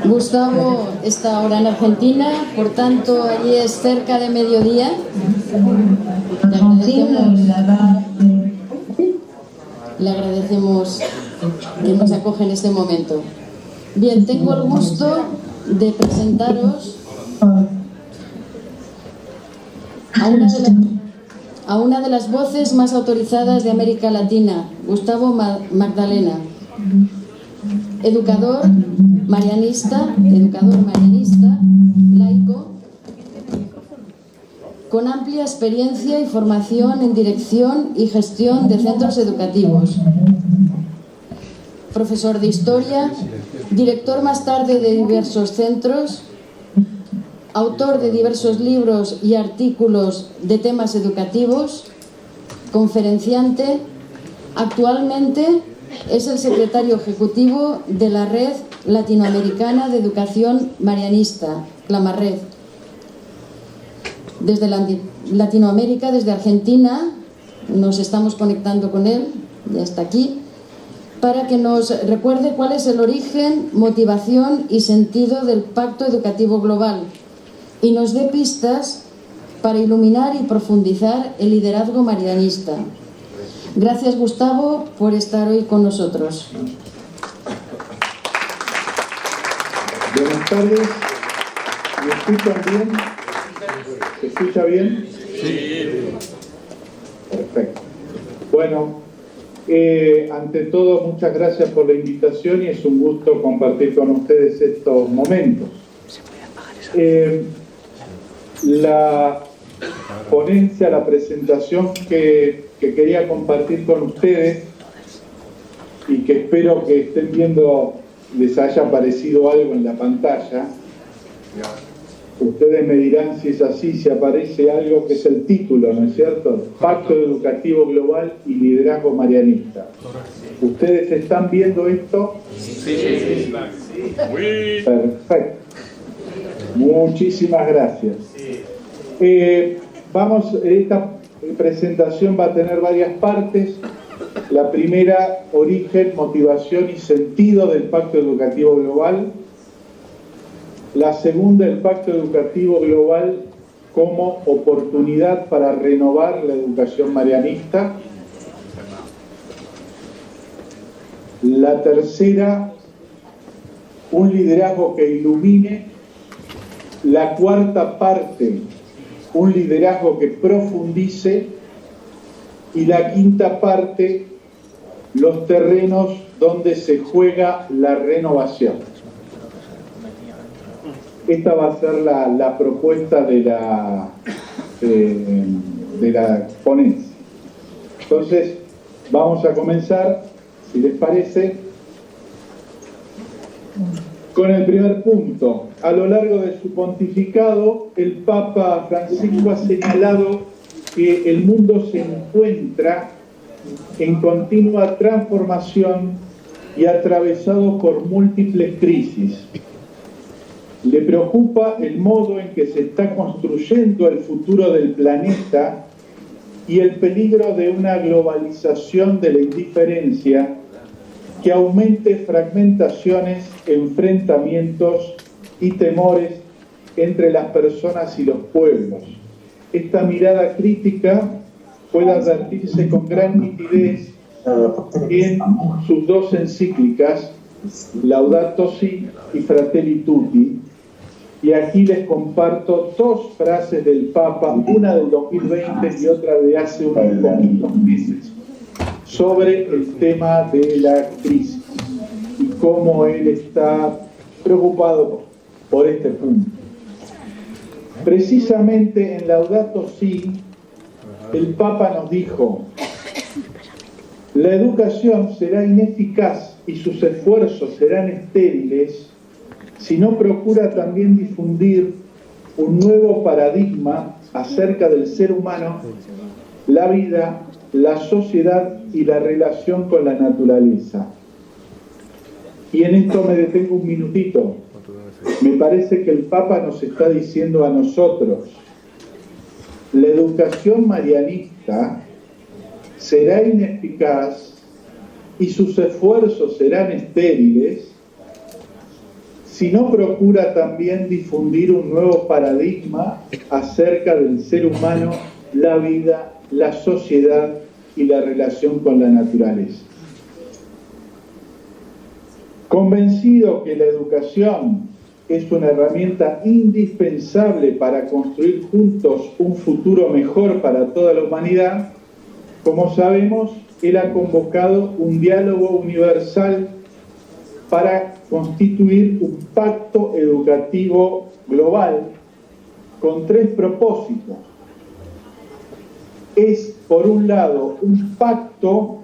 Gustavo está ahora en Argentina, por tanto allí es cerca de mediodía. Le agradecemos que nos acoge en este momento. Bien, tengo el gusto de presentaros a una de las voces más autorizadas de América Latina, Gustavo Magdalena, educador marianista, laico, con amplia experiencia y formación en dirección y gestión de centros educativos, profesor de historia, director más tarde de diversos centros, autor de diversos libros y artículos de temas educativos, conferenciante. Actualmente es el secretario ejecutivo de la Red Latinoamericana de Educación Marianista, Clamarred. Desde Latinoamérica, desde Argentina, nos estamos conectando con él, ya está aquí, para que nos recuerde cuál es el origen, motivación y sentido del Pacto Educativo Global y nos dé pistas para iluminar y profundizar el liderazgo marianista. Gracias, Gustavo, por estar hoy con nosotros. Buenas tardes. ¿Me escuchan bien? ¿Se escucha bien? Sí. Perfecto. Bueno, ante todo, muchas gracias por la invitación y es un gusto compartir con ustedes estos momentos. La ponencia, la presentación que quería compartir con ustedes y que espero que estén viendo, les haya parecido algo en la pantalla. Ustedes me dirán si es así, si aparece algo, que es el título, ¿no es cierto? Pacto Educativo Global y Liderazgo Marianista. ¿Ustedes están viendo esto? Sí. Perfecto. Muchísimas gracias. Esta presentación va a tener varias partes. La primera, origen, motivación y sentido del Pacto Educativo Global. La segunda, el Pacto Educativo Global como oportunidad para renovar la educación marianista. La tercera, un liderazgo que ilumine. La cuarta parte, un liderazgo que profundice. Y la quinta parte, los terrenos donde se juega la renovación. Esta va a ser la propuesta de la ponencia. Entonces, vamos a comenzar, si les parece, con el primer punto. A lo largo de su pontificado, el Papa Francisco ha señalado que el mundo se encuentra en continua transformación y atravesado por múltiples crisis. Le preocupa el modo en que se está construyendo el futuro del planeta y el peligro de una globalización de la indiferencia que aumente fragmentaciones, enfrentamientos y temores entre las personas y los pueblos. Esta mirada crítica puede advertirse con gran nitidez en sus dos encíclicas, Laudato Si y Fratelli Tutti, y aquí les comparto dos frases del Papa, una del 2020 y otra de hace unos poquitos meses, sobre el tema de la crisis y cómo él está preocupado por este punto. Precisamente en Laudato Si, el Papa nos dijo: la educación será ineficaz y sus esfuerzos serán estériles si no procura también difundir un nuevo paradigma acerca del ser humano, la vida, la sociedad y la relación con la naturaleza. Y en esto me detengo un minutito. Me parece que el Papa nos está diciendo a nosotros: la educación marianista será ineficaz y sus esfuerzos serán estériles sino procura también difundir un nuevo paradigma acerca del ser humano, la vida, la sociedad y la relación con la naturaleza. Convencido que la educación es una herramienta indispensable para construir juntos un futuro mejor para toda la humanidad, como sabemos, él ha convocado un diálogo universal para constituir un pacto educativo global con 3 propósitos. Es, por un lado, un pacto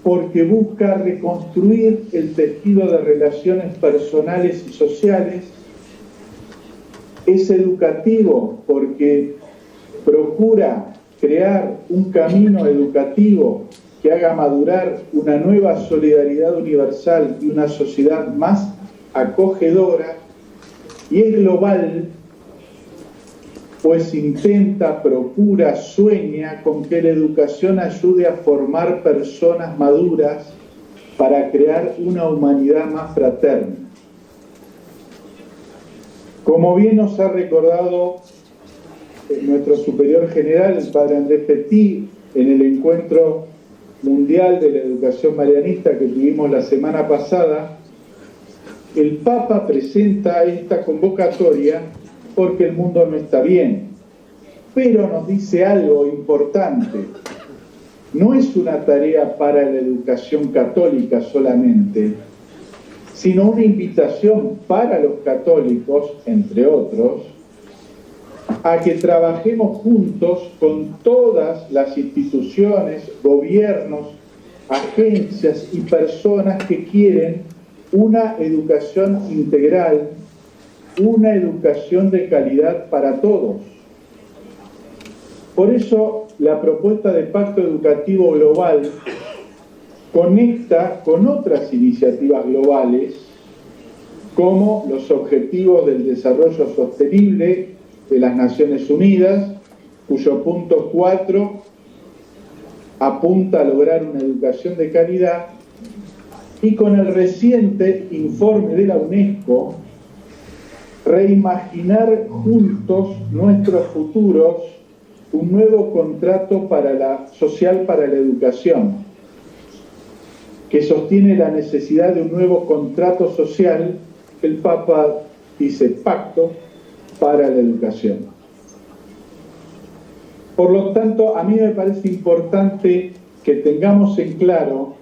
porque busca reconstruir el tejido de relaciones personales y sociales. Es educativo porque procura crear un camino educativo que haga madurar una nueva solidaridad universal y una sociedad más acogedora. Y es global, pues intenta, procura, sueña con que la educación ayude a formar personas maduras para crear una humanidad más fraterna. Como bien nos ha recordado nuestro superior general, el padre Andrés Petit, en el encuentro mundial de la educación marianista que tuvimos la semana pasada, el Papa presenta esta convocatoria porque el mundo no está bien, pero nos dice algo importante. No es una tarea para la educación católica solamente, sino una invitación para los católicos, entre otros, a que trabajemos juntos con todas las instituciones, gobiernos, agencias y personas que quieren una educación integral, una educación de calidad para todos. Por eso, la propuesta de Pacto Educativo Global conecta con otras iniciativas globales, como los Objetivos del Desarrollo Sostenible de las Naciones Unidas, cuyo punto 4 apunta a lograr una educación de calidad, y con el reciente informe de la UNESCO, reimaginar juntos nuestros futuros, un nuevo contrato social para la educación, que sostiene la necesidad de un nuevo contrato social. El Papa dice pacto para la educación. Por lo tanto, a mí me parece importante que tengamos en claro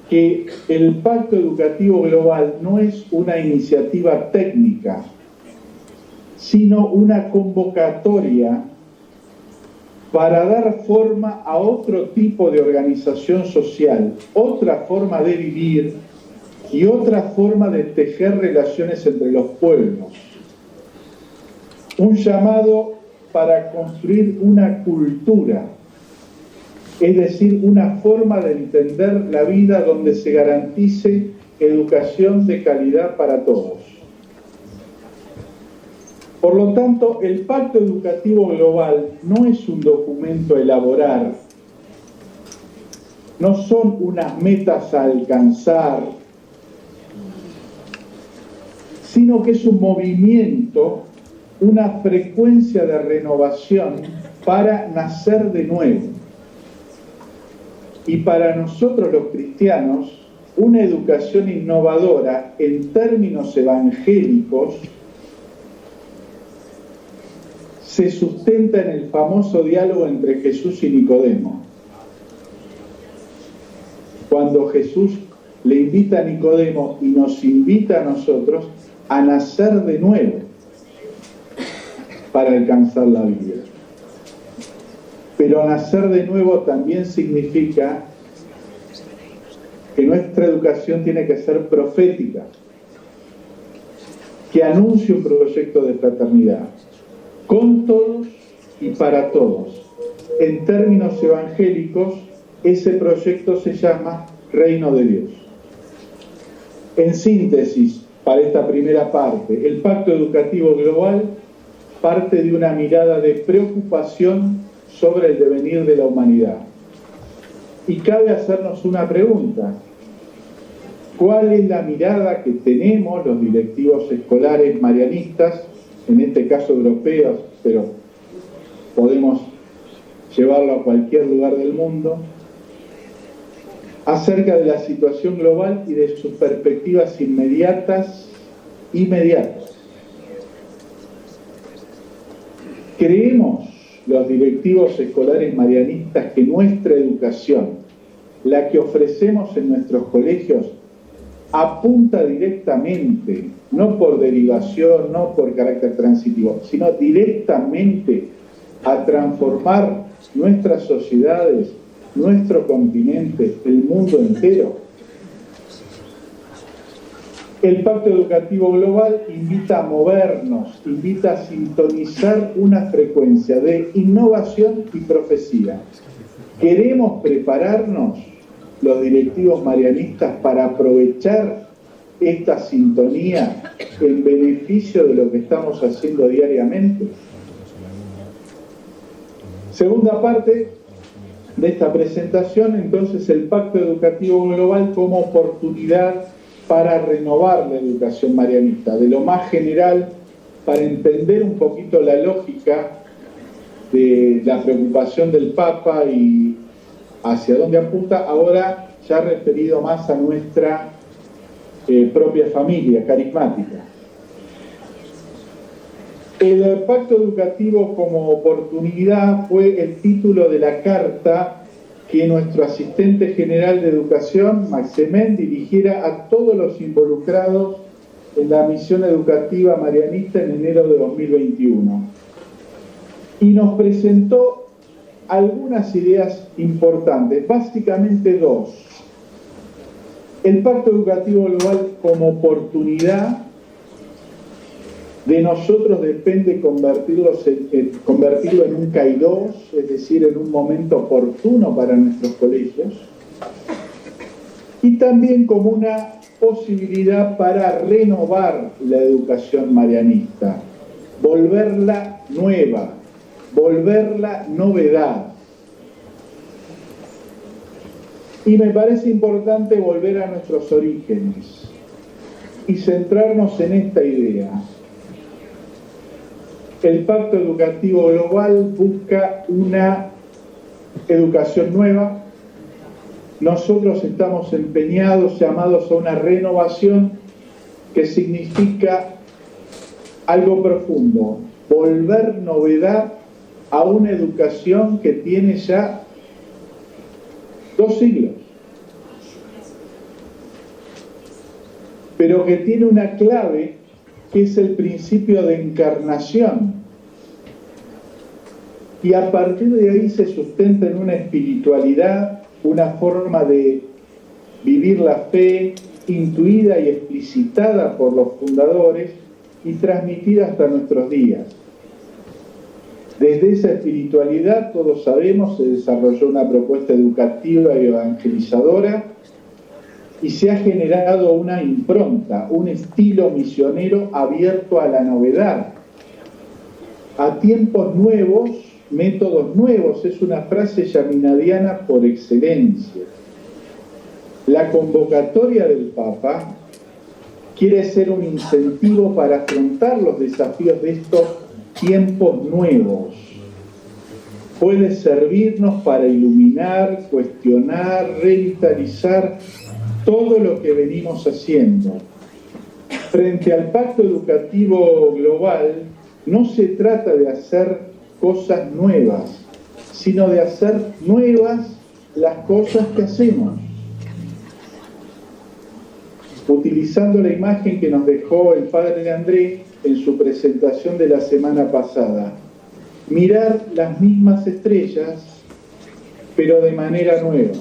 que el Pacto Educativo Global no es una iniciativa técnica, sino una convocatoria para dar forma a otro tipo de organización social, otra forma de vivir y otra forma de tejer relaciones entre los pueblos. Un llamado para construir una cultura, es decir, una forma de entender la vida donde se garantice educación de calidad para todos. Por lo tanto, el Pacto Educativo Global no es un documento a elaborar, no son unas metas a alcanzar, sino que es un movimiento, una frecuencia de renovación para nacer de nuevo. Y para nosotros los cristianos, una educación innovadora en términos evangélicos se sustenta en el famoso diálogo entre Jesús y Nicodemo. Cuando Jesús le invita a Nicodemo y nos invita a nosotros a nacer de nuevo para alcanzar la vida. Pero nacer de nuevo también significa que nuestra educación tiene que ser profética, que anuncie un proyecto de fraternidad, con todos y para todos. En términos evangélicos, ese proyecto se llama Reino de Dios. En síntesis, para esta primera parte, el Pacto Educativo Global parte de una mirada de preocupación sobre el devenir de la humanidad. Y cabe hacernos una pregunta. ¿Cuál es la mirada que tenemos los directivos escolares marianistas, en este caso europeos, pero podemos llevarlo a cualquier lugar del mundo, acerca de la situación global y de sus perspectivas inmediatas? ¿Creemos los directivos escolares marianistas que nuestra educación, la que ofrecemos en nuestros colegios, apunta directamente, no por derivación, no por carácter transitivo, sino directamente a transformar nuestras sociedades, nuestro continente, el mundo entero? El Pacto Educativo Global invita a movernos, invita a sintonizar una frecuencia de innovación y profecía. ¿Queremos prepararnos, los directivos marianistas, para aprovechar esta sintonía en beneficio de lo que estamos haciendo diariamente? Segunda parte de esta presentación, entonces, el Pacto Educativo Global como oportunidad para renovar la educación marianista. De lo más general, para entender un poquito la lógica de la preocupación del Papa y hacia dónde apunta, ahora ya referido más a nuestra propia familia carismática. El Pacto Educativo como oportunidad fue el título de la carta que nuestro asistente general de educación, Max Emen, dirigiera a todos los involucrados en la misión educativa marianista en enero de 2021. Y nos presentó algunas ideas importantes, básicamente dos. El Pacto Educativo Global como oportunidad. De nosotros depende convertirlo en un kairos, es decir, en un momento oportuno para nuestros colegios, y también como una posibilidad para renovar la educación marianista, volverla nueva, volverla novedad. Y me parece importante volver a nuestros orígenes y centrarnos en esta idea. El Pacto Educativo Global busca una educación nueva. Nosotros estamos empeñados, llamados a una renovación que significa algo profundo, volver novedad a una educación que tiene ya 2 siglos, pero que tiene una clave que es el principio de encarnación, y a partir de ahí se sustenta en una espiritualidad, una forma de vivir la fe intuida y explicitada por los fundadores y transmitida hasta nuestros días. Desde esa espiritualidad, todos sabemos, se desarrolló una propuesta educativa y evangelizadora, y se ha generado una impronta, un estilo misionero abierto a la novedad, a tiempos nuevos, métodos nuevos. Es una frase yaminadiana por excelencia. La convocatoria del Papa quiere ser un incentivo para afrontar los desafíos de estos tiempos nuevos. Puede servirnos para iluminar, cuestionar, revitalizar todo lo que venimos haciendo. Frente al Pacto Educativo Global, no se trata de hacer cosas nuevas, sino de hacer nuevas las cosas que hacemos. Utilizando la imagen que nos dejó el padre André en su presentación de la semana pasada, mirar las mismas estrellas, pero de manera nueva.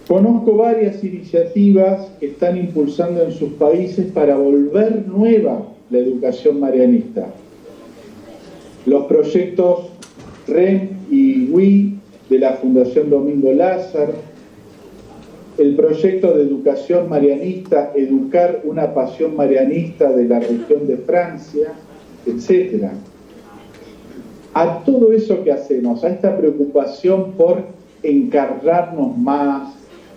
Conozco varias iniciativas que están impulsando en sus países para volver nueva la educación marianista. Los proyectos REM y WI de la Fundación Domingo Lázaro, el proyecto de educación marianista, Educar una pasión marianista de la región de Francia, etc. A todo eso que hacemos, a esta preocupación por encarnarnos más,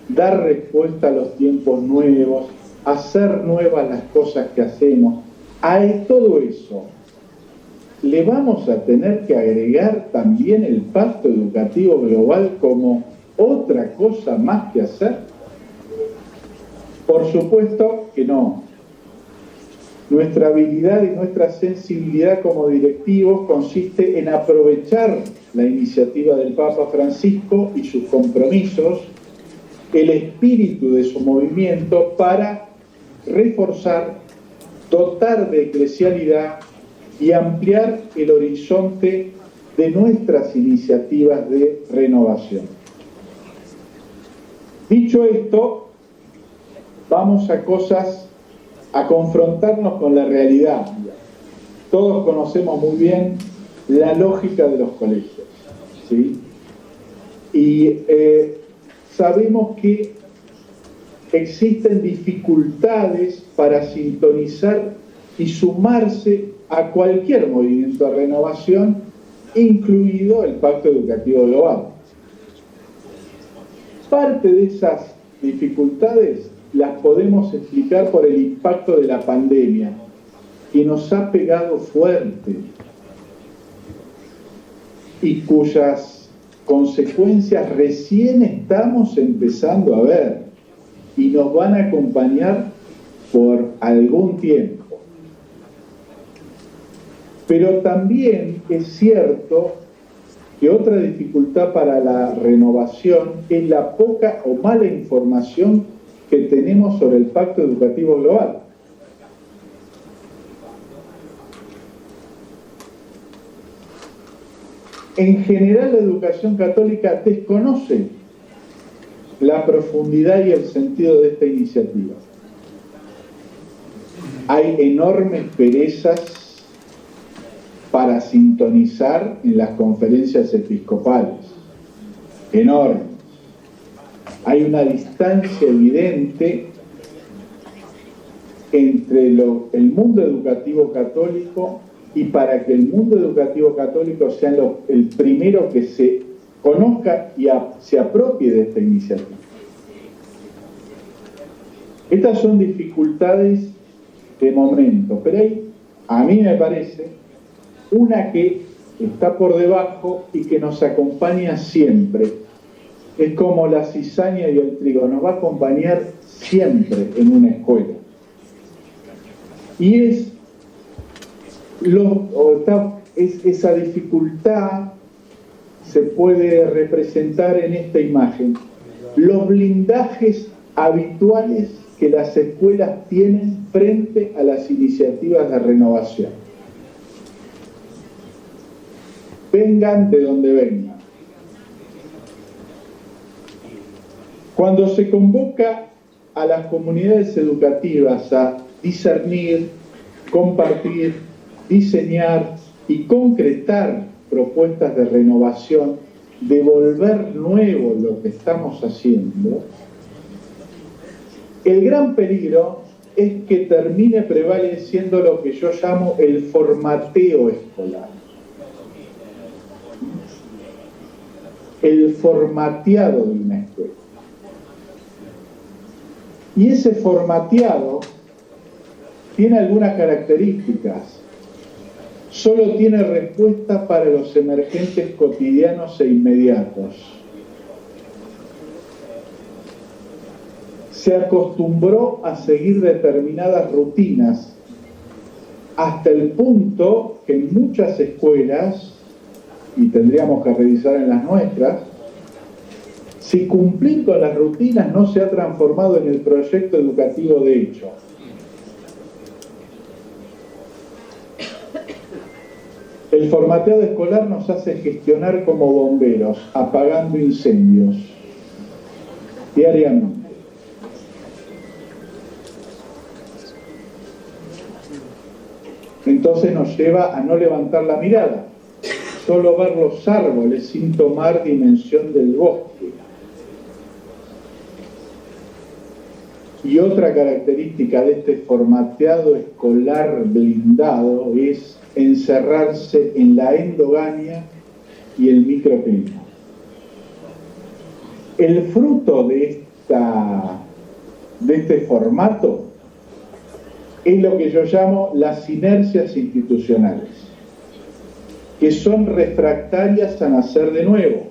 dar respuesta a los tiempos nuevos, hacer nuevas las cosas que hacemos. A todo eso le vamos a tener que agregar también el Pacto Educativo Global como otra cosa más que hacer. Por supuesto que no. Nuestra habilidad y nuestra sensibilidad como directivos consiste en aprovechar la iniciativa del Papa Francisco y sus compromisos, el espíritu de su movimiento para reforzar, dotar de eclesialidad y ampliar el horizonte de nuestras iniciativas de renovación. Dicho esto, vamos a confrontarnos con la realidad. Todos conocemos muy bien la lógica de los colegios, ¿sí? Y sabemos que existen dificultades para sintonizar y sumarse a cualquier movimiento de renovación, incluido el Pacto Educativo Global. Parte de esas dificultades las podemos explicar por el impacto de la pandemia, que nos ha pegado fuerte y cuyas consecuencias recién estamos empezando a ver y nos van a acompañar por algún tiempo. Pero también es cierto que otra dificultad para la renovación es la poca o mala información que tenemos sobre el Pacto Educativo Global. En general, la educación católica desconoce la profundidad y el sentido de esta iniciativa. Hay enormes perezas para sintonizar en las conferencias episcopales. Enormes. Hay una distancia evidente entre el mundo educativo católico y para que el mundo educativo católico sea el primero que se conozca y se apropie de esta iniciativa. Estas son dificultades de momento, pero hay, a mí me parece, una que está por debajo y que nos acompaña siempre. Es como la cizaña y el trigo, nos va a acompañar siempre en una escuela. Y es esa dificultad se puede representar en esta imagen. Los blindajes habituales que las escuelas tienen frente a las iniciativas de renovación. Vengan de donde vengan. Cuando se convoca a las comunidades educativas a discernir, compartir, diseñar y concretar propuestas de renovación, de volver nuevo lo que estamos haciendo, el gran peligro es que termine prevaleciendo lo que yo llamo el formateo escolar. El formateado de una escuela. Y ese formateado tiene algunas características. Solo tiene respuesta para los emergentes cotidianos e inmediatos. Se acostumbró a seguir determinadas rutinas hasta el punto que en muchas escuelas, y tendríamos que revisar en las nuestras, si cumplir con las rutinas no se ha transformado en el proyecto educativo de hecho. El formateado escolar nos hace gestionar como bomberos, apagando incendios diariamente. Entonces nos lleva a no levantar la mirada, solo ver los árboles sin tomar dimensión del bosque. Y otra característica de este formateado escolar blindado es encerrarse en la endogamia y el microclima. El fruto de este formato es lo que yo llamo las inercias institucionales, que son refractarias a nacer de nuevo,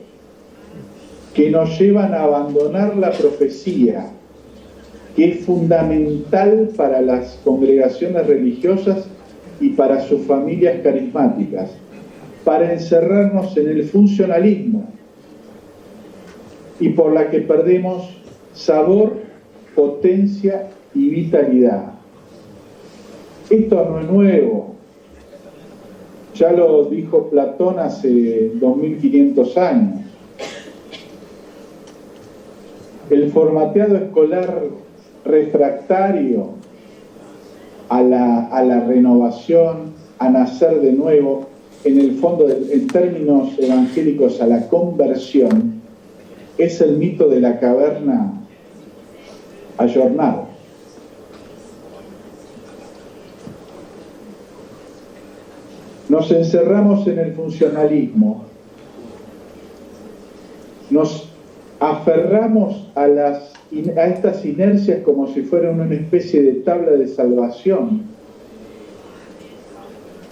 que nos llevan a abandonar la profecía, que es fundamental para las congregaciones religiosas y para sus familias carismáticas, para encerrarnos en el funcionalismo, y por la que perdemos sabor, potencia y vitalidad. Esto no es nuevo, ya lo dijo Platón hace 2500 años. El formateado escolar refractario a la renovación, a nacer de nuevo, en el fondo, en términos evangélicos, a la conversión, es el mito de la caverna ayornado. Nos encerramos en el funcionalismo, nos aferramos a estas inercias como si fueran una especie de tabla de salvación.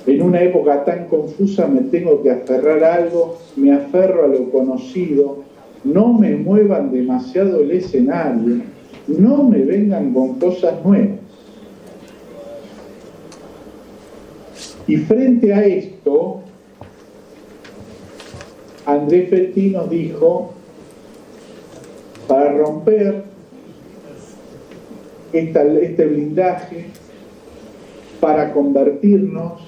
En una época tan confusa me tengo que aferrar a algo, me aferro a lo conocido, no me muevan demasiado el escenario, no me vengan con cosas nuevas. Y frente a esto, André Petit nos dijo, para romper este blindaje, para convertirnos,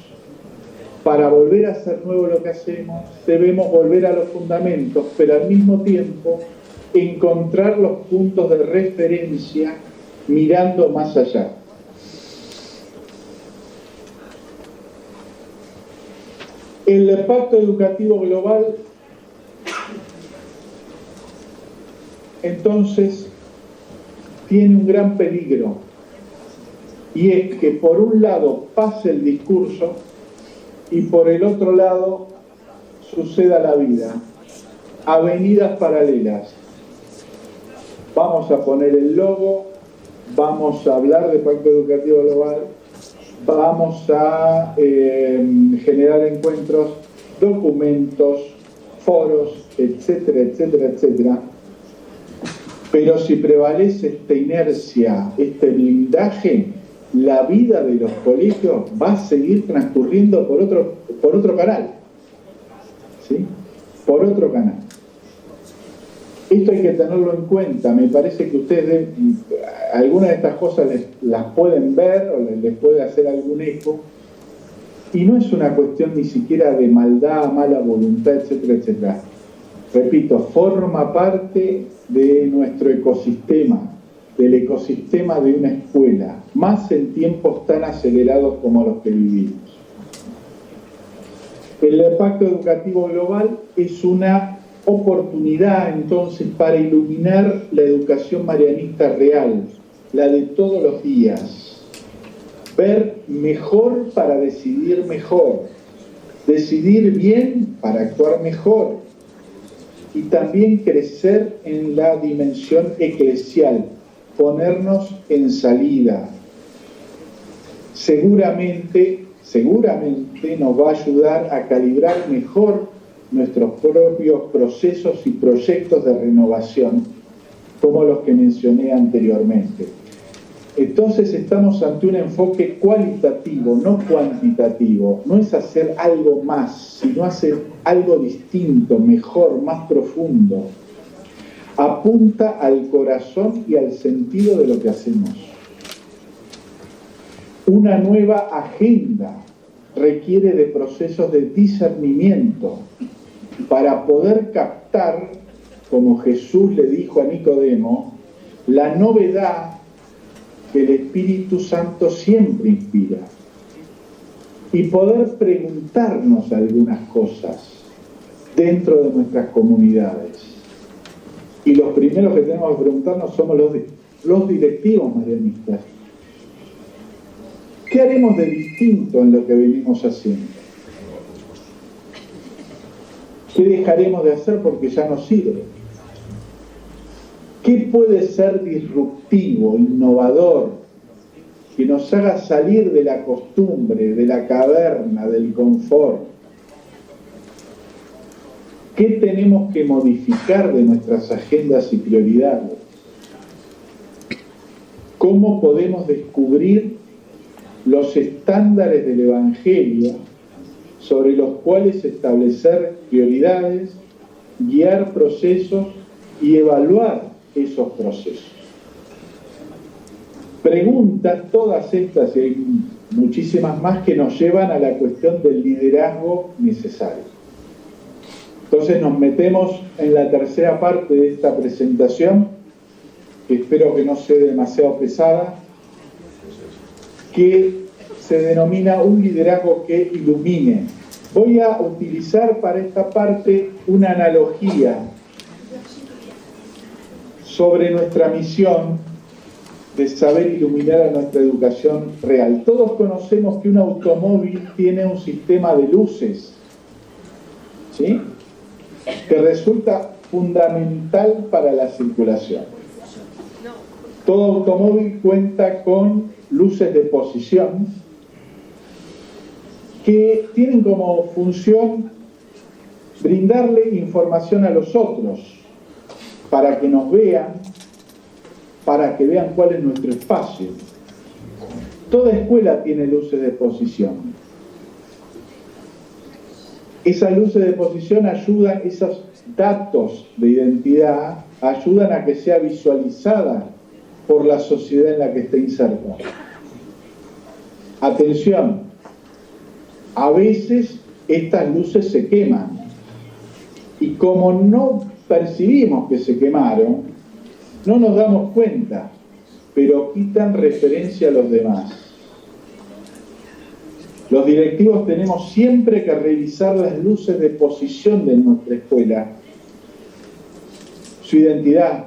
para volver a hacer nuevo lo que hacemos, debemos volver a los fundamentos, pero al mismo tiempo encontrar los puntos de referencia mirando más allá. El Pacto Educativo Global, entonces, tiene un gran peligro, y es que por un lado pase el discurso y por el otro lado suceda la vida. Avenidas paralelas. Vamos a poner el logo, vamos a hablar de Pacto Educativo Global, vamos a generar encuentros, documentos, foros, etcétera, etcétera, etcétera. Pero si prevalece esta inercia, este blindaje, la vida de los colegios va a seguir transcurriendo por otro canal. ¿Sí? Por otro canal. Esto hay que tenerlo en cuenta. Me parece que ustedes algunas de estas cosas las pueden ver o les puede hacer algún eco. Y no es una cuestión ni siquiera de maldad, mala voluntad, etcétera, etcétera. Repito, forma parte de nuestro ecosistema, del ecosistema de una escuela, más en tiempos tan acelerados como los que vivimos. El Pacto Educativo Global es una oportunidad entonces para iluminar la educación marianista real, la de todos los días. Ver mejor para decidir mejor, decidir bien para actuar mejor, y también crecer en la dimensión eclesial, ponernos en salida. Seguramente nos va a ayudar a calibrar mejor nuestros propios procesos y proyectos de renovación, como los que mencioné anteriormente. Entonces estamos ante un enfoque cualitativo, no cuantitativo. No es hacer algo más, sino hacer algo distinto, mejor, más profundo. Apunta al corazón y al sentido de lo que hacemos. Una nueva agenda requiere de procesos de discernimiento para poder captar, como Jesús le dijo a Nicodemo, la novedad que el Espíritu Santo siempre inspira, y poder preguntarnos algunas cosas dentro de nuestras comunidades. Y los primeros que tenemos que preguntarnos somos los directivos marianistas. ¿Qué haremos de distinto en lo que venimos haciendo? ¿Qué dejaremos de hacer porque ya no sirve? ¿Qué puede ser disruptivo, innovador, que nos haga salir de la costumbre, de la caverna, del confort? ¿Qué tenemos que modificar de nuestras agendas y prioridades? ¿Cómo podemos descubrir los estándares del Evangelio sobre los cuales establecer prioridades, guiar procesos y evaluar esos procesos? Preguntas, todas estas y hay muchísimas más, que nos llevan a la cuestión del liderazgo necesario. Entonces nos metemos en la tercera parte de esta presentación, que espero que no sea demasiado pesada, que se denomina un liderazgo que ilumine. Voy a utilizar para esta parte una analogía sobre nuestra misión de saber iluminar a nuestra educación real. Todos conocemos que un automóvil tiene un sistema de luces, ¿sí?, que resulta fundamental para la circulación. Todo automóvil cuenta con luces de posición que tienen como función brindarle información a los otros para que nos vean, para que vean cuál es nuestro espacio. Toda escuela tiene luces de posición. Esas luces de posición ayudan, esos datos de identidad ayudan a que sea visualizada por la sociedad en la que está inserta. Atención, a veces estas luces se queman y como no percibimos que se quemaron, no nos damos cuenta, pero quitan referencia a los demás. Los directivos tenemos siempre que revisar las luces de posición de nuestra escuela, su identidad,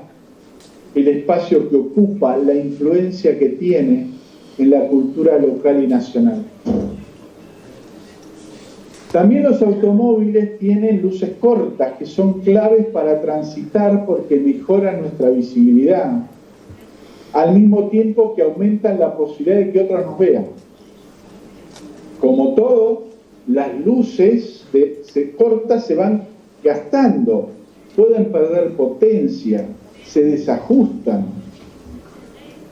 el espacio que ocupa, la influencia que tiene en la cultura local y nacional. También los automóviles tienen luces cortas que son claves para transitar porque mejoran nuestra visibilidad, al mismo tiempo que aumentan la posibilidad de que otros nos vean. Como todo, las luces cortas se van gastando, pueden perder potencia, se desajustan.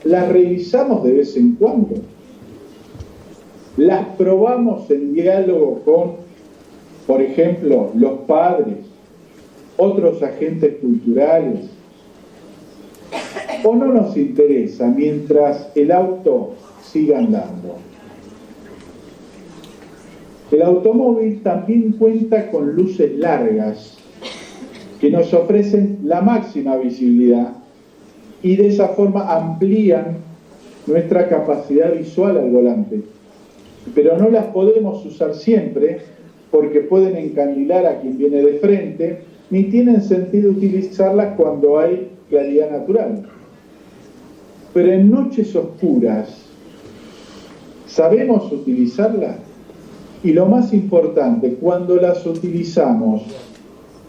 Las revisamos de vez en cuando. Las probamos en diálogo con, por ejemplo, los padres, otros agentes culturales. O no nos interesa mientras el auto siga andando. El automóvil también cuenta con luces largas que nos ofrecen la máxima visibilidad y de esa forma amplían nuestra capacidad visual al volante. Pero no las podemos usar siempre porque pueden encandilar a quien viene de frente, ni tienen sentido utilizarlas cuando hay claridad natural. Pero en noches oscuras, ¿sabemos utilizarlas? Y lo más importante, cuando las utilizamos,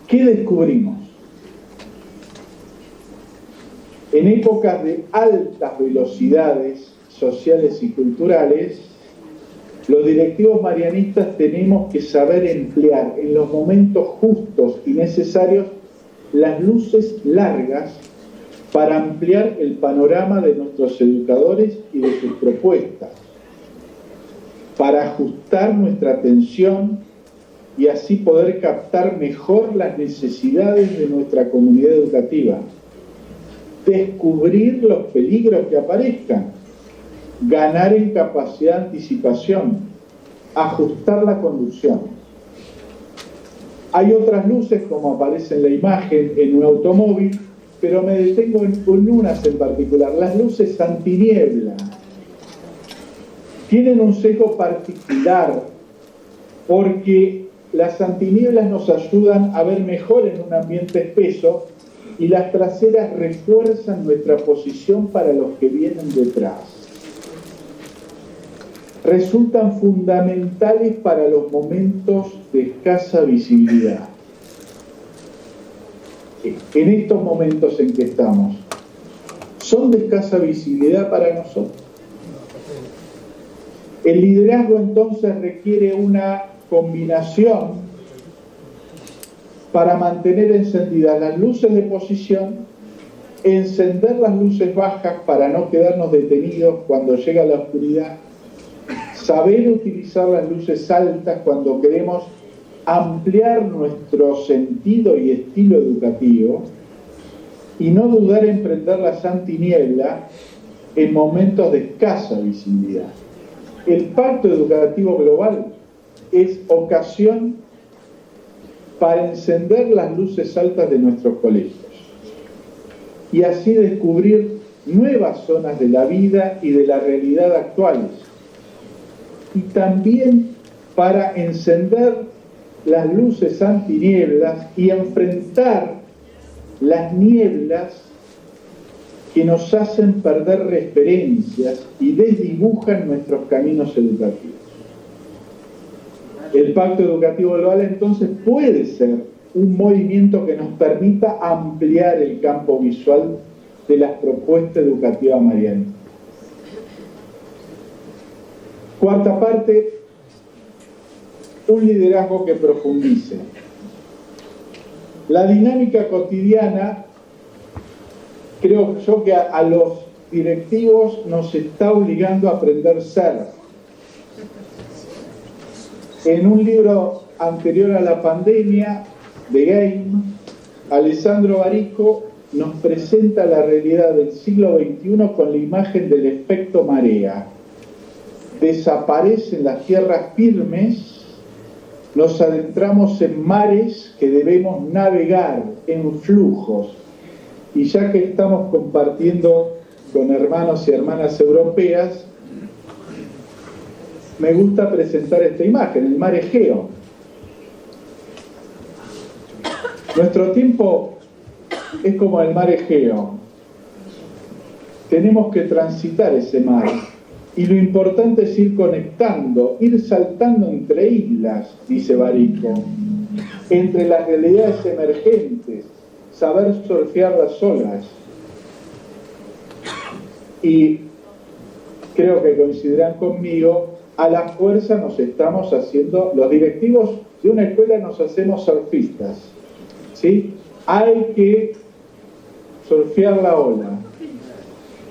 ¿qué descubrimos? En épocas de altas velocidades sociales y culturales, los directivos marianistas tenemos que saber emplear en los momentos justos y necesarios las luces largas para ampliar el panorama de nuestros educadores y de sus propuestas, para ajustar nuestra atención y así poder captar mejor las necesidades de nuestra comunidad educativa, descubrir los peligros que aparezcan, ganar en capacidad de anticipación, ajustar la conducción. Hay otras luces, como aparece en la imagen, en un automóvil, pero me detengo en unas en particular, las luces antiniebla. Tienen un sesgo particular porque las antinieblas nos ayudan a ver mejor en un ambiente espeso y las traseras refuerzan nuestra posición para los que vienen detrás. Resultan fundamentales para los momentos de escasa visibilidad. En estos momentos en que estamos, son de escasa visibilidad para nosotros. El liderazgo entonces requiere una combinación para mantener encendidas las luces de posición, encender las luces bajas para no quedarnos detenidos cuando llega la oscuridad, saber utilizar las luces altas cuando queremos ampliar nuestro sentido y estilo educativo, y no dudar en prender la santiniebla en momentos de escasa visibilidad. El Pacto Educativo Global es ocasión para encender las luces altas de nuestros colegios y así descubrir nuevas zonas de la vida y de la realidad actuales, y también para encender las luces antinieblas y enfrentar las nieblas que nos hacen perder referencias y desdibujan nuestros caminos educativos. El Pacto Educativo Global entonces puede ser un movimiento que nos permita ampliar el campo visual de las propuestas educativas marianistas. Cuarta parte, un liderazgo que profundice. La dinámica cotidiana, creo yo que a los directivos nos está obligando a aprender ser. En un libro anterior a la pandemia, The Game, Alessandro Barico nos presenta la realidad del siglo XXI con la imagen del efecto marea. Desaparecen las tierras firmes, nos adentramos en mares que debemos navegar, en flujos. Y ya que estamos compartiendo con hermanos y hermanas europeas, me gusta presentar esta imagen, el mar Egeo. Nuestro tiempo es como el mar Egeo. Tenemos que transitar ese mar. Y lo importante es ir conectando, ir saltando entre islas, dice Barico, entre las realidades emergentes, saber surfear las olas. Y creo que coincidirán conmigo, a la fuerza nos estamos haciendo, los directivos de una escuela nos hacemos surfistas, ¿sí? Hay que surfear la ola,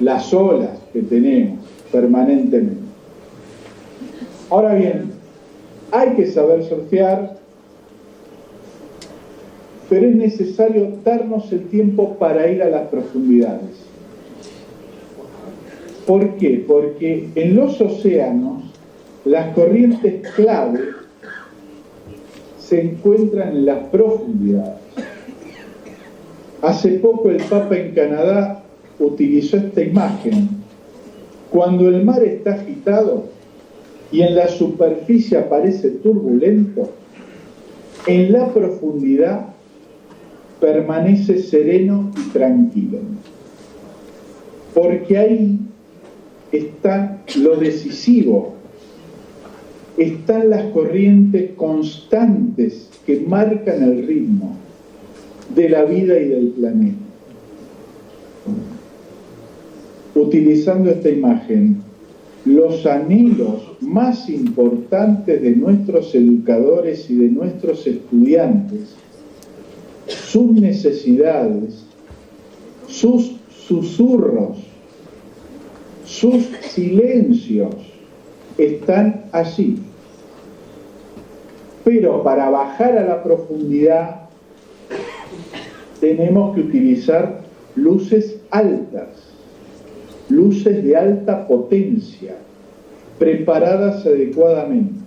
las olas que tenemos permanentemente. Ahora bien, hay que saber surfear, pero es necesario darnos el tiempo para ir a las profundidades. ¿Por qué? Porque en los océanos las corrientes clave se encuentran en las profundidades. Hace poco el Papa en Canadá utilizó esta imagen. Cuando el mar está agitado y en la superficie aparece turbulento, en la profundidad permanece sereno y tranquilo. Porque ahí está lo decisivo, están las corrientes constantes que marcan el ritmo de la vida y del planeta. Utilizando esta imagen, los anhelos más importantes de nuestros educadores y de nuestros estudiantes, sus necesidades, sus susurros, sus silencios, están allí. Pero para bajar a la profundidad tenemos que utilizar luces altas, luces de alta potencia, preparadas adecuadamente.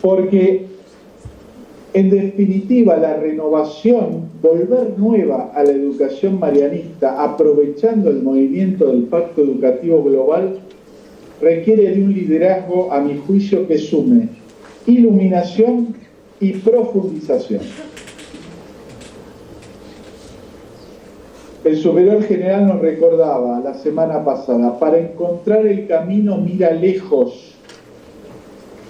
Porque, en definitiva, la renovación, volver nueva a la educación marianista, aprovechando el movimiento del Pacto Educativo Global, requiere de un liderazgo, a mi juicio, que sume iluminación y profundización. El superior general nos recordaba la semana pasada, para encontrar el camino mira lejos,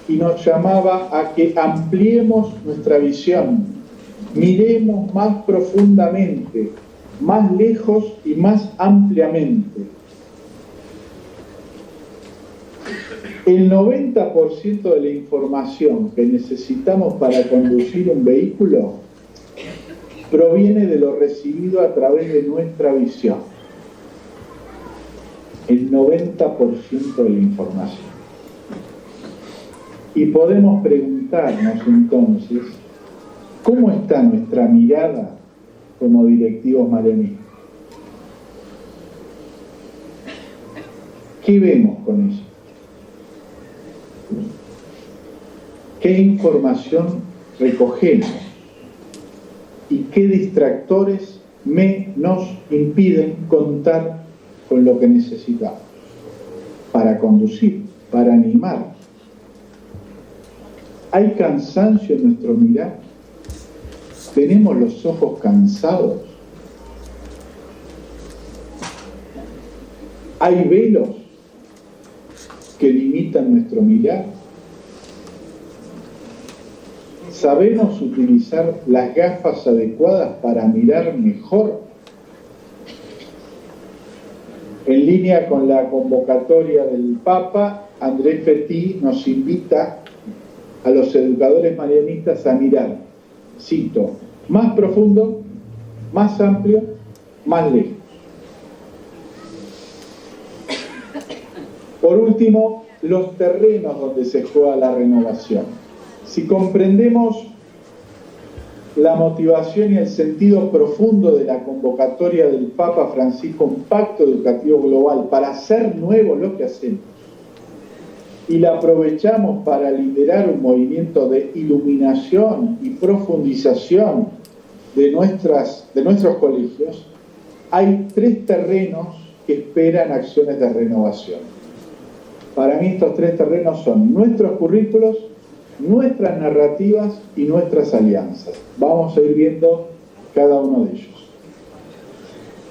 y nos llamaba a que ampliemos nuestra visión, miremos más profundamente, más lejos y más ampliamente. El 90% de la información que necesitamos para conducir un vehículo proviene de lo recibido a través de nuestra visión. El 90% de la información. Y podemos preguntarnos entonces, ¿cómo está nuestra mirada como directivos marianistas? ¿Qué vemos con eso? ¿Qué información recogemos? ¿Y qué distractores nos impiden contar con lo que necesitamos para conducir, para animar? ¿Hay cansancio en nuestro mirar? ¿Tenemos los ojos cansados? ¿Hay velos que limitan nuestro mirar? ¿Sabemos utilizar las gafas adecuadas para mirar mejor? En línea con la convocatoria del Papa, Andrés Fetí nos invita a los educadores marianistas a mirar, cito, más profundo, más amplio, más lejos. Por último, los terrenos donde se juega la renovación. Si comprendemos la motivación y el sentido profundo de la convocatoria del Papa Francisco, un pacto educativo global para hacer nuevo lo que hacemos, y la aprovechamos para liderar un movimiento de iluminación y profundización de nuestros colegios, hay 3 terrenos que esperan acciones de renovación. Para mí estos 3 terrenos son nuestros currículos, nuestras narrativas y nuestras alianzas. Vamos a ir viendo cada uno de ellos.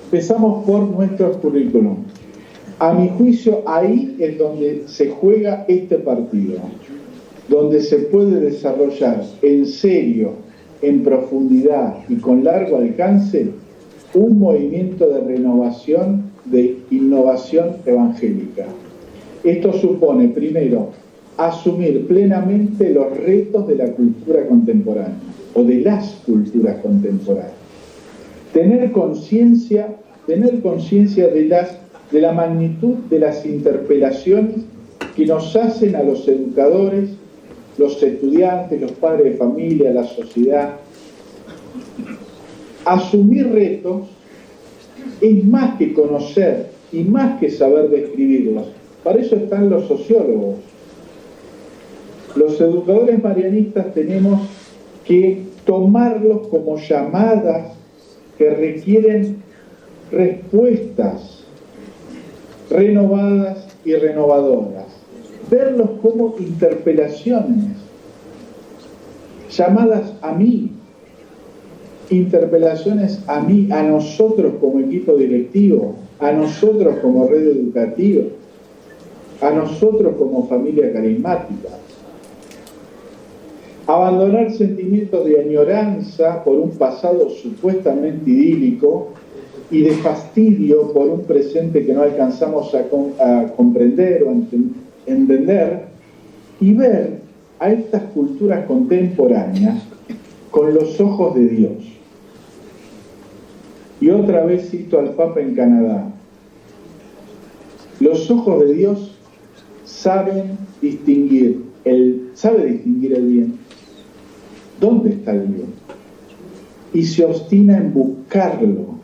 Empezamos por nuestros currículum. A mi juicio, ahí es donde se juega este partido, donde se puede desarrollar en serio, en profundidad y con largo alcance un movimiento de renovación, de innovación evangélica. Esto supone, primero, asumir plenamente los retos de la cultura contemporánea o de las culturas contemporáneas. Tener conciencia de la magnitud de las interpelaciones que nos hacen a los educadores, los estudiantes, los padres de familia, la sociedad. Asumir retos es más que conocer y más que saber describirlos. Para eso están los sociólogos. Los educadores marianistas tenemos que tomarlos como llamadas que requieren respuestas renovadas y renovadoras. Verlos como interpelaciones, llamadas a mí, interpelaciones a mí, a nosotros como equipo directivo, a nosotros como red educativa, a nosotros como familia carismática. Abandonar sentimientos de añoranza por un pasado supuestamente idílico y de fastidio por un presente que no alcanzamos a comprender o a entender, y ver a estas culturas contemporáneas con los ojos de Dios. Y otra vez cito al Papa en Canadá. Los ojos de Dios sabe distinguir el bien. ¿Dónde está el bien? Y se obstina en buscarlo,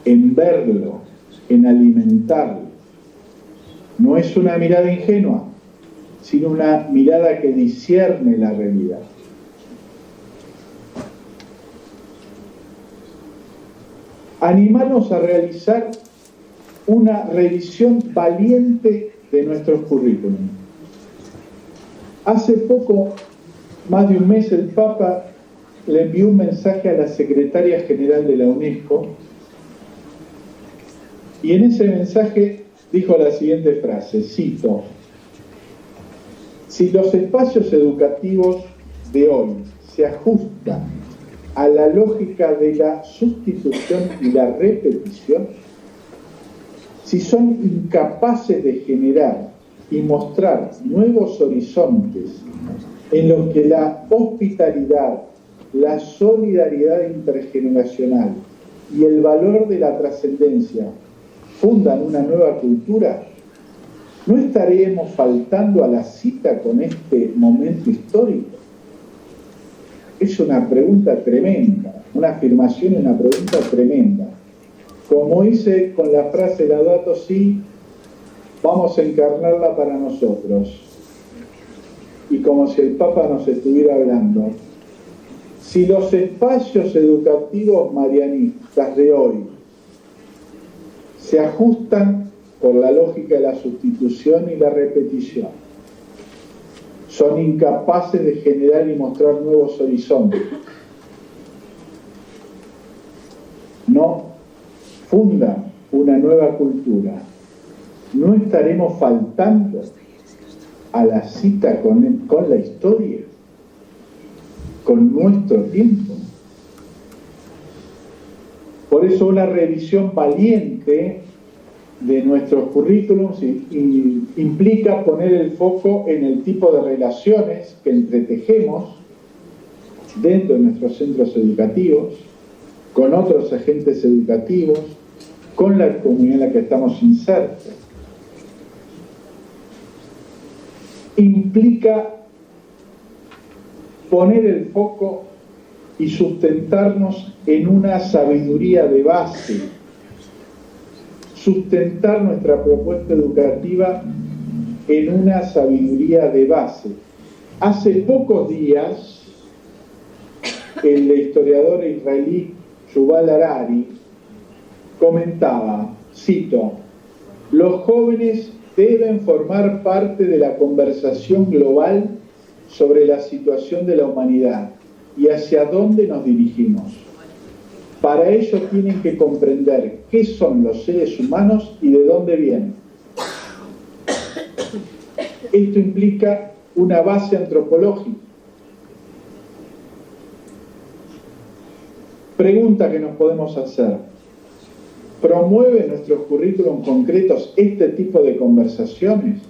en verlo, en alimentarlo. No es una mirada ingenua, sino una mirada que discierne la realidad. Animarnos a realizar una revisión valiente de nuestros currículum. Hace poco, más de un mes, el Papa le envió un mensaje a la secretaria general de la UNESCO, y en ese mensaje dijo la siguiente frase, cito: si los espacios educativos de hoy se ajustan a la lógica de la sustitución y la repetición, si son incapaces de generar y mostrar nuevos horizontes en los que la hospitalidad, la solidaridad intergeneracional y el valor de la trascendencia fundan una nueva cultura, ¿no estaremos faltando a la cita con este momento histórico? Es una pregunta tremenda, una afirmación y una pregunta tremenda. Como hice con la frase Laudato Si, vamos a encarnarla para nosotros. Y como si el Papa nos estuviera hablando, si los espacios educativos marianistas de hoy se ajustan por la lógica de la sustitución y la repetición, son incapaces de generar y mostrar nuevos horizontes, no fundan una nueva cultura, ¿no estaremos faltando a la cita con la historia, con nuestro tiempo? Por eso una revisión valiente de nuestros currículums implica poner el foco en el tipo de relaciones que entretejemos dentro de nuestros centros educativos, con otros agentes educativos, con la comunidad en la que estamos insertos. Implica poner el foco y sustentarnos en una sabiduría de base, sustentar nuestra propuesta educativa en una sabiduría de base. Hace pocos días, el historiador israelí Yuval Harari comentaba, cito, los jóvenes deben formar parte de la conversación global sobre la situación de la humanidad y hacia dónde nos dirigimos. Para ello tienen que comprender qué son los seres humanos y de dónde vienen. Esto implica una base antropológica. Pregunta que nos podemos hacer: ¿promueven nuestros currículums concretos este tipo de conversaciones?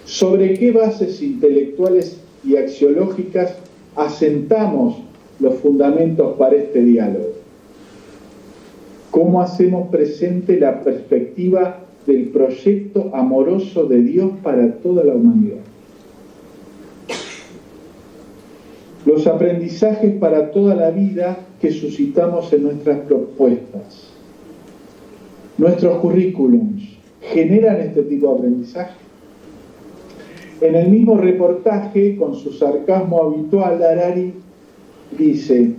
¿Sobre qué bases intelectuales y axiológicas asentamos los fundamentos para este diálogo? ¿Cómo hacemos presente la perspectiva del proyecto amoroso de Dios para toda la humanidad? Los aprendizajes para toda la vida que suscitamos en nuestras propuestas. ¿Nuestros currículums generan este tipo de aprendizaje? En el mismo reportaje, con su sarcasmo habitual, Harari dice: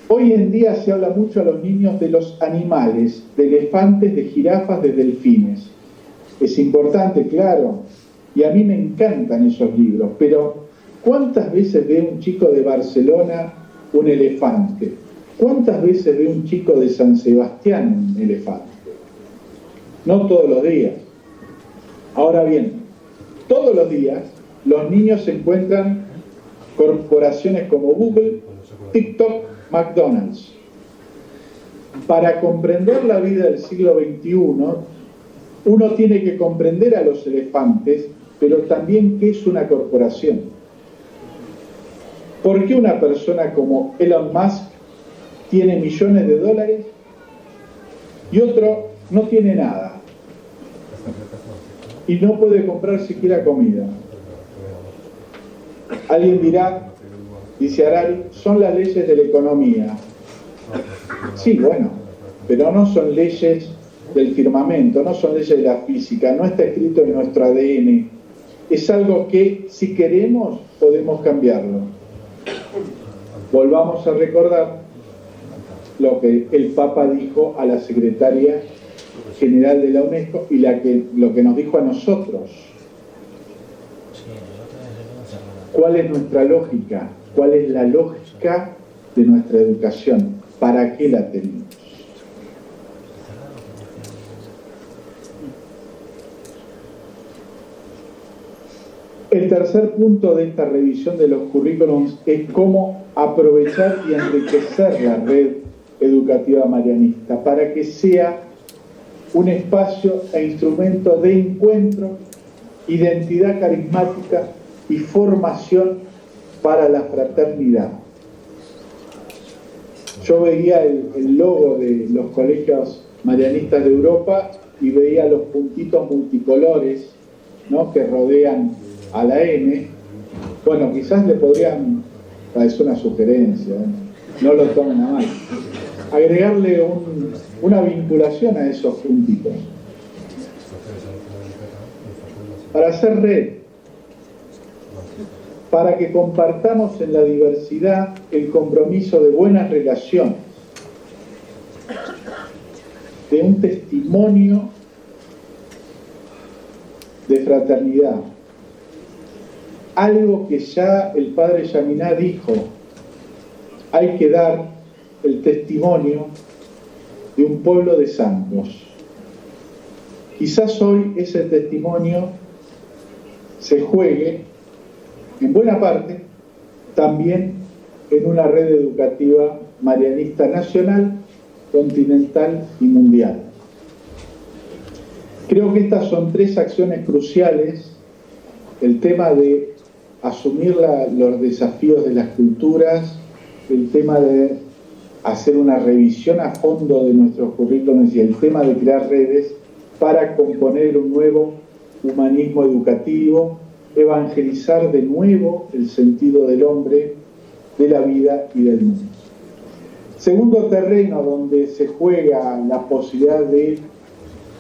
hoy en día se habla mucho a los niños de los animales, de elefantes, de jirafas, de delfines. Es importante, claro, y a mí me encantan esos libros, pero ¿cuántas veces ve un chico de Barcelona un elefante? ¿Cuántas veces ve un chico de San Sebastián un elefante? No todos los días. Ahora bien, todos los días los niños encuentran corporaciones como Google, TikTok, McDonald's. Para comprender la vida del siglo XXI, uno tiene que comprender a los elefantes, pero también qué es una corporación. ¿Por qué una persona como Elon Musk tiene millones de dólares y otro no tiene nada y no puede comprar siquiera comida? Alguien dirá, dice Harari, son las leyes de la economía. Sí, bueno, pero no son leyes del firmamento, no son leyes de la física, no está escrito en nuestro ADN. Es algo que, si queremos, podemos cambiarlo. Volvamos a recordar lo que el Papa dijo a la secretaria general de la UNESCO y lo que nos dijo a nosotros. ¿Cuál es nuestra lógica? ¿Cuál es la lógica de nuestra educación? ¿Para qué la tenemos? El tercer punto de esta revisión de los currículums es cómo aprovechar y enriquecer la red educativa marianista para que sea un espacio e instrumento de encuentro, identidad carismática y formación para la fraternidad. Yo veía el logo de los colegios marianistas de Europa y veía los puntitos multicolores, ¿no?, que rodean a la M. Bueno, quizás le podrían, es una sugerencia, no lo tomen a mal, agregarle una vinculación a esos puntitos para hacer red, para que compartamos en la diversidad el compromiso de buenas relaciones, de un testimonio de fraternidad. Algo que ya el padre Yaminá dijo: hay que dar el testimonio de un pueblo de santos. Quizás hoy ese testimonio se juegue, en buena parte, también en una red educativa marianista nacional, continental y mundial. Creo que estas son tres acciones cruciales: el tema de asumir los desafíos de las culturas, el tema de hacer una revisión a fondo de nuestros currículos y el tema de crear redes para componer un nuevo humanismo educativo, evangelizar de nuevo el sentido del hombre, de la vida y del mundo. Segundo terreno donde se juega la posibilidad de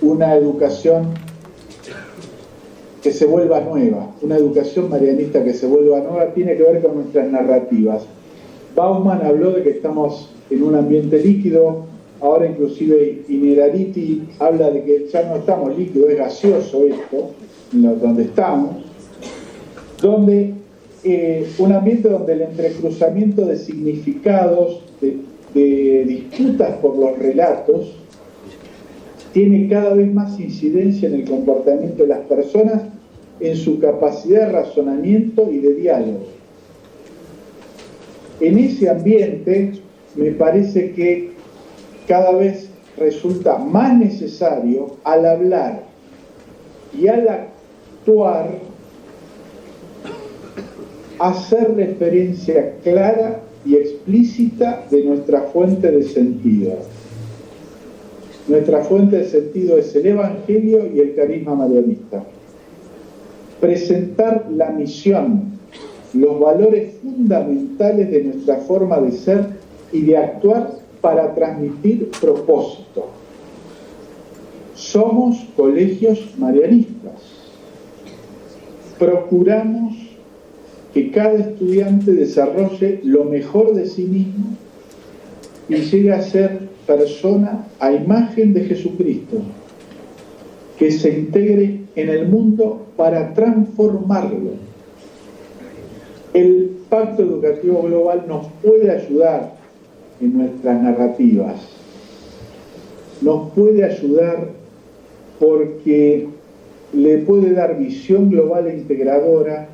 una educación que se vuelva nueva, una educación marianista que se vuelva nueva, tiene que ver con nuestras narrativas. Bauman habló de que estamos en un ambiente líquido, ahora inclusive Inerariti habla de que ya no estamos líquidos, es gaseoso esto, donde estamos, donde un ambiente donde el entrecruzamiento de significados, de disputas por los relatos, tiene cada vez más incidencia en el comportamiento de las personas, en su capacidad de razonamiento y de diálogo. En ese ambiente me parece que cada vez resulta más necesario, al hablar y al actuar, hacer referencia clara y explícita de nuestra fuente de sentido. Nuestra fuente de sentido es el Evangelio y el carisma marianista. Presentar la misión, los valores fundamentales de nuestra forma de ser y de actuar para transmitir propósito. Somos colegios marianistas. Procuramos que cada estudiante desarrolle lo mejor de sí mismo y llegue a ser persona a imagen de Jesucristo, que se integre en el mundo para transformarlo. El Pacto Educativo Global nos puede ayudar en nuestras narrativas, nos puede ayudar porque le puede dar visión global e integradora,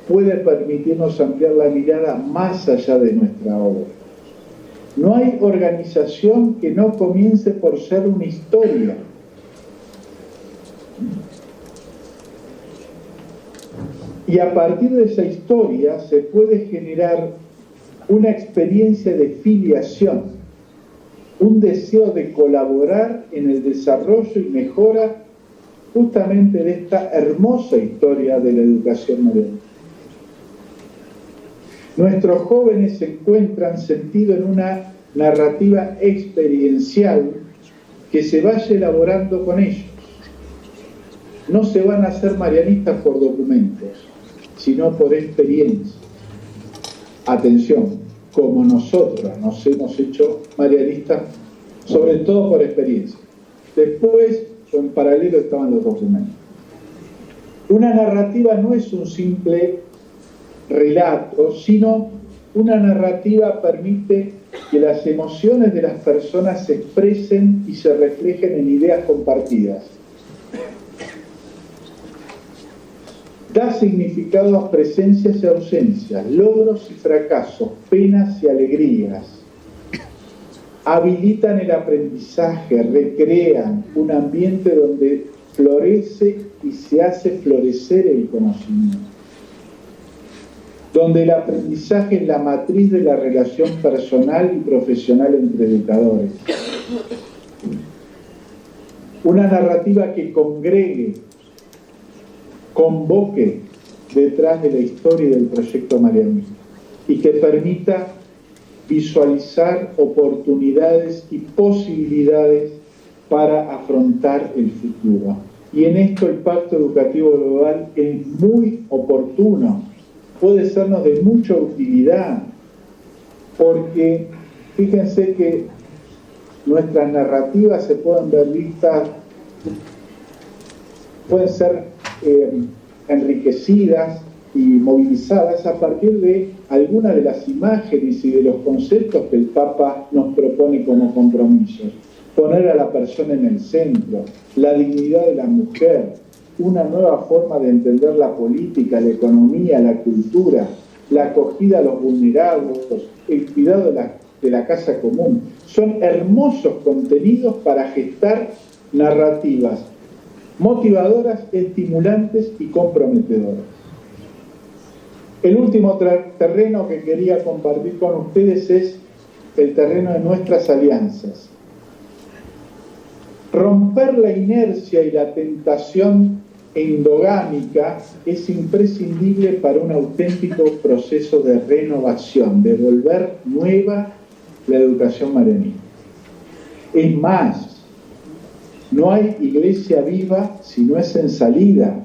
puede permitirnos ampliar la mirada más allá de nuestra obra. No hay organización que no comience por ser una historia. Y a partir de esa historia se puede generar una experiencia de filiación, un deseo de colaborar en el desarrollo y mejora justamente de esta hermosa historia de la educación moderna. Nuestros jóvenes encuentran sentido en una narrativa experiencial que se vaya elaborando con ellos. No se van a hacer marianistas por documentos, sino por experiencia. Atención, como nosotros nos hemos hecho marianistas, sobre todo por experiencia. Después, en paralelo, estaban los documentos. Una narrativa no es un simple relato, sino una narrativa permite que las emociones de las personas se expresen y se reflejen en ideas compartidas. Da significado a presencias y ausencias, logros y fracasos, penas y alegrías. Habilitan el aprendizaje, recrean un ambiente donde florece y se hace florecer el conocimiento, donde el aprendizaje es la matriz de la relación personal y profesional entre educadores. Una narrativa que congregue, convoque detrás de la historia y del proyecto marianista y que permita visualizar oportunidades y posibilidades para afrontar el futuro. Y en esto el Pacto Educativo Global es muy oportuno, puede sernos de mucha utilidad, porque fíjense que nuestras narrativas se pueden ver vistas, pueden ser enriquecidas y movilizadas a partir de algunas de las imágenes y de los conceptos que el Papa nos propone como compromisos. Poner a la persona en el centro, la dignidad de la mujer, una nueva forma de entender la política, la economía, la cultura, la acogida a los vulnerables, el cuidado de la casa común. Son hermosos contenidos para gestar narrativas motivadoras, estimulantes y comprometedoras. El último terreno que quería compartir con ustedes es el terreno de nuestras alianzas. Romper la inercia y la tentación endogámica es imprescindible para un auténtico proceso de renovación, de volver nueva la educación marianista. Es más, no hay iglesia viva si no es en salida.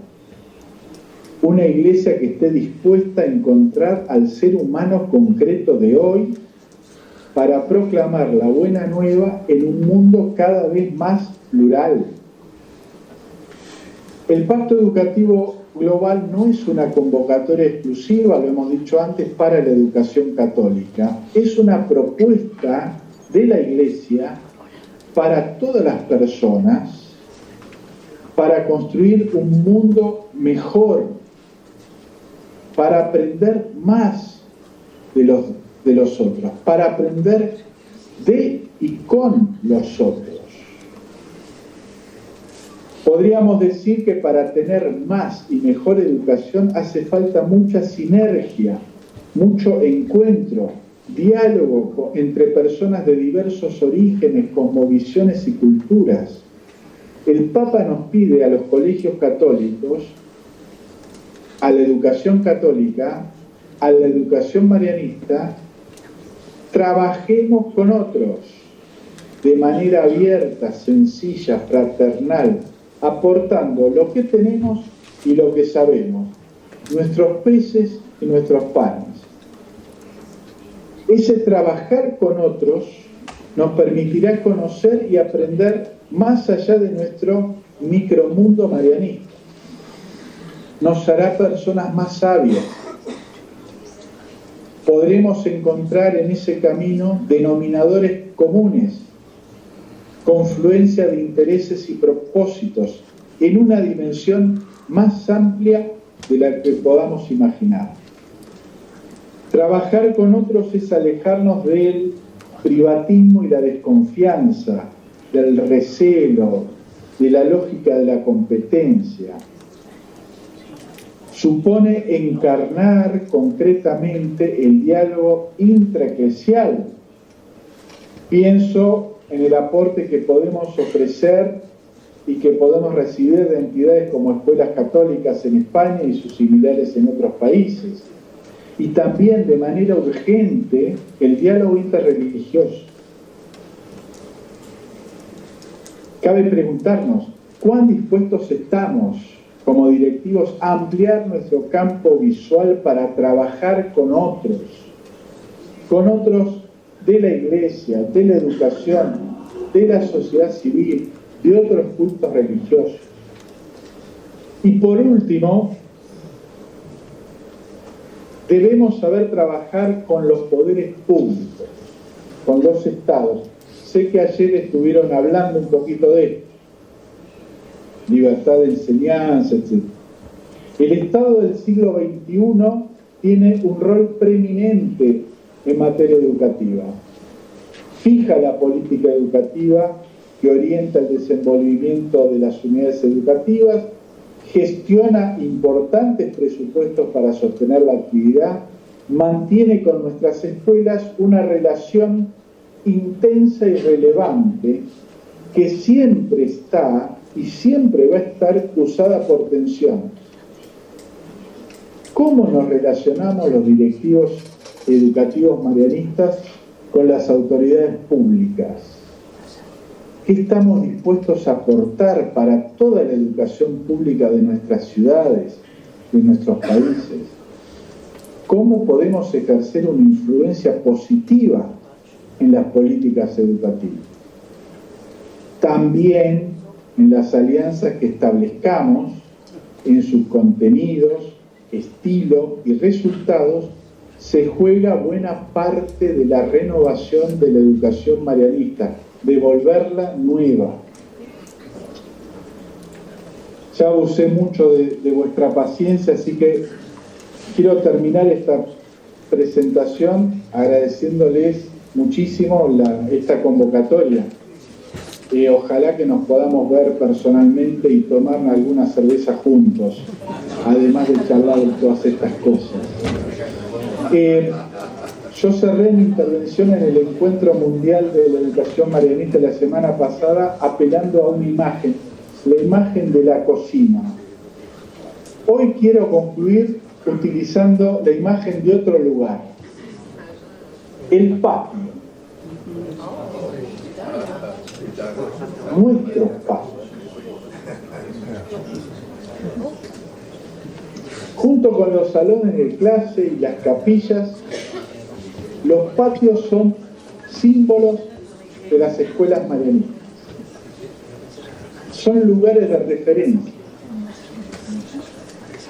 Una iglesia que esté dispuesta a encontrar al ser humano concreto de hoy para proclamar la buena nueva en un mundo cada vez más plural. El Pacto Educativo Global no es una convocatoria exclusiva, lo hemos dicho antes, para la educación católica. Es una propuesta de la Iglesia para todas las personas, para construir un mundo mejor, para aprender más de los otros, para aprender de y con los otros. Podríamos decir que para tener más y mejor educación hace falta mucha sinergia, mucho encuentro, diálogo entre personas de diversos orígenes, cosmovisiones y culturas. El Papa nos pide a los colegios católicos, a la educación católica, a la educación marianista, trabajemos con otros de manera abierta, sencilla, fraternal, aportando lo que tenemos y lo que sabemos, nuestros peces y nuestros panes. Ese trabajar con otros nos permitirá conocer y aprender más allá de nuestro micromundo marianista. Nos hará personas más sabias. Podremos encontrar en ese camino denominadores comunes, confluencia de intereses y propósitos en una dimensión más amplia de la que podamos imaginar. Trabajar con otros es alejarnos del privatismo y la desconfianza, del recelo, de la lógica de la competencia. Supone encarnar concretamente el diálogo intraeclesial. Pienso en el aporte que podemos ofrecer y que podemos recibir de entidades como escuelas católicas en España y sus similares en otros países. Y también de manera urgente el diálogo interreligioso. Cabe preguntarnos, ¿cuán dispuestos estamos como directivos a ampliar nuestro campo visual para trabajar con otros de la Iglesia, de la educación, de la sociedad civil, de otros cultos religiosos? Y por último, debemos saber trabajar con los poderes públicos, con los estados. Sé que ayer estuvieron hablando un poquito de esto, libertad de enseñanza, etc. El Estado del siglo XXI tiene un rol preeminente en materia educativa. Fija la política educativa que orienta el desenvolvimiento de las unidades educativas, gestiona importantes presupuestos para sostener la actividad, mantiene con nuestras escuelas una relación intensa y relevante que siempre está y siempre va a estar cruzada por tensiones. ¿Cómo nos relacionamos los directivos educativos marianistas con las autoridades públicas? ¿Qué estamos dispuestos a aportar para toda la educación pública de nuestras ciudades, de nuestros países? ¿Cómo podemos ejercer una influencia positiva en las políticas educativas? También en las alianzas que establezcamos, en sus contenidos, estilo y resultados, se juega buena parte de la renovación de la educación marianista, de volverla nueva. Ya abusé mucho de vuestra paciencia, así que quiero terminar esta presentación agradeciéndoles muchísimo esta convocatoria. Ojalá que nos podamos ver personalmente y tomar alguna cerveza juntos, además de charlar de todas estas cosas. Yo cerré mi intervención en el Encuentro Mundial de la Educación Marianista la semana pasada apelando a una imagen, la imagen de la cocina. Hoy quiero concluir utilizando la imagen de otro lugar, el patio. Nuestros patios. Junto con los salones de clase y las capillas, los patios son símbolos de las escuelas marianistas. Son lugares de referencia.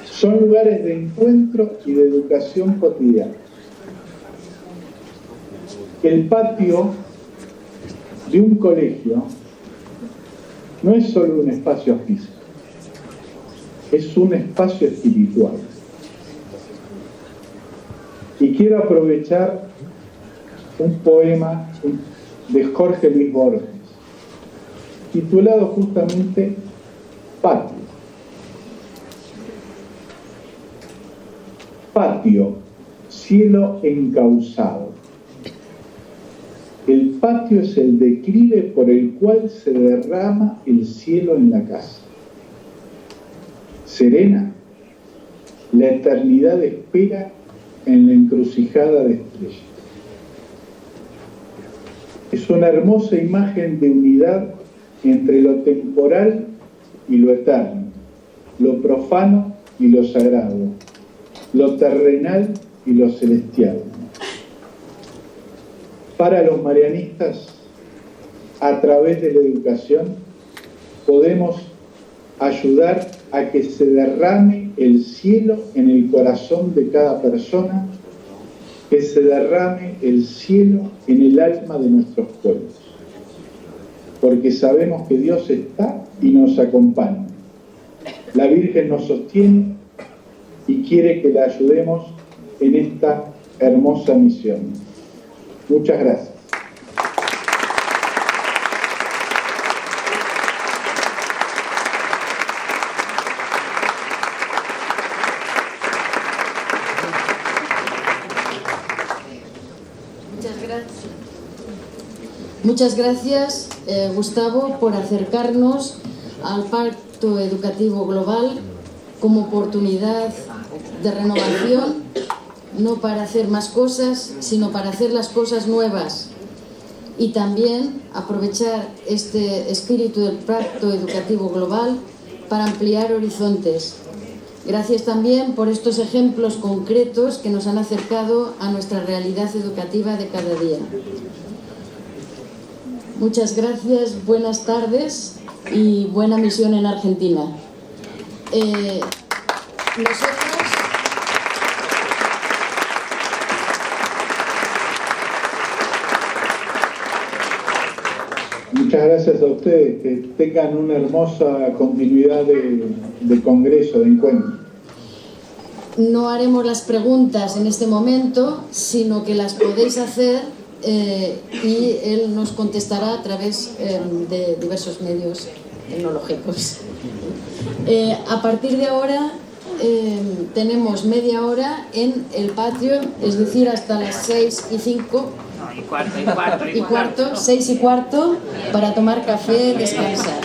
Son lugares de encuentro y de educación cotidiana. El patio de un colegio no es solo un espacio físico, es un espacio espiritual. Y quiero aprovechar un poema de Jorge Luis Borges, titulado justamente Patio. Patio, cielo encauzado. El patio es el declive por el cual se derrama el cielo en la casa. Serena, la eternidad espera en la encrucijada de estrellas. Es una hermosa imagen de unidad entre lo temporal y lo eterno, lo profano y lo sagrado, lo terrenal y lo celestial. Para los marianistas, a través de la educación, podemos ayudar a que se derrame el cielo en el corazón de cada persona, que se derrame el cielo en el alma de nuestros pueblos. Porque sabemos que Dios está y nos acompaña. La Virgen nos sostiene y quiere que la ayudemos en esta hermosa misión. Muchas gracias. Muchas gracias, Gustavo, por acercarnos al Pacto Educativo Global como oportunidad de renovación, no para hacer más cosas, sino para hacer las cosas nuevas. Y también aprovechar este espíritu del Pacto Educativo Global para ampliar horizontes. Gracias también por estos ejemplos concretos que nos han acercado a nuestra realidad educativa de cada día. Muchas gracias, buenas tardes y buena misión en Argentina. Muchas gracias a ustedes, que tengan una hermosa continuidad de congreso, de encuentro. no haremos las preguntas en este momento, sino que las podéis hacer y él nos contestará a través de diversos medios tecnológicos. A partir de ahora tenemos media hora en el patio, es decir, hasta las 6:05. Y cuarto, 6:15, para tomar café, descansar.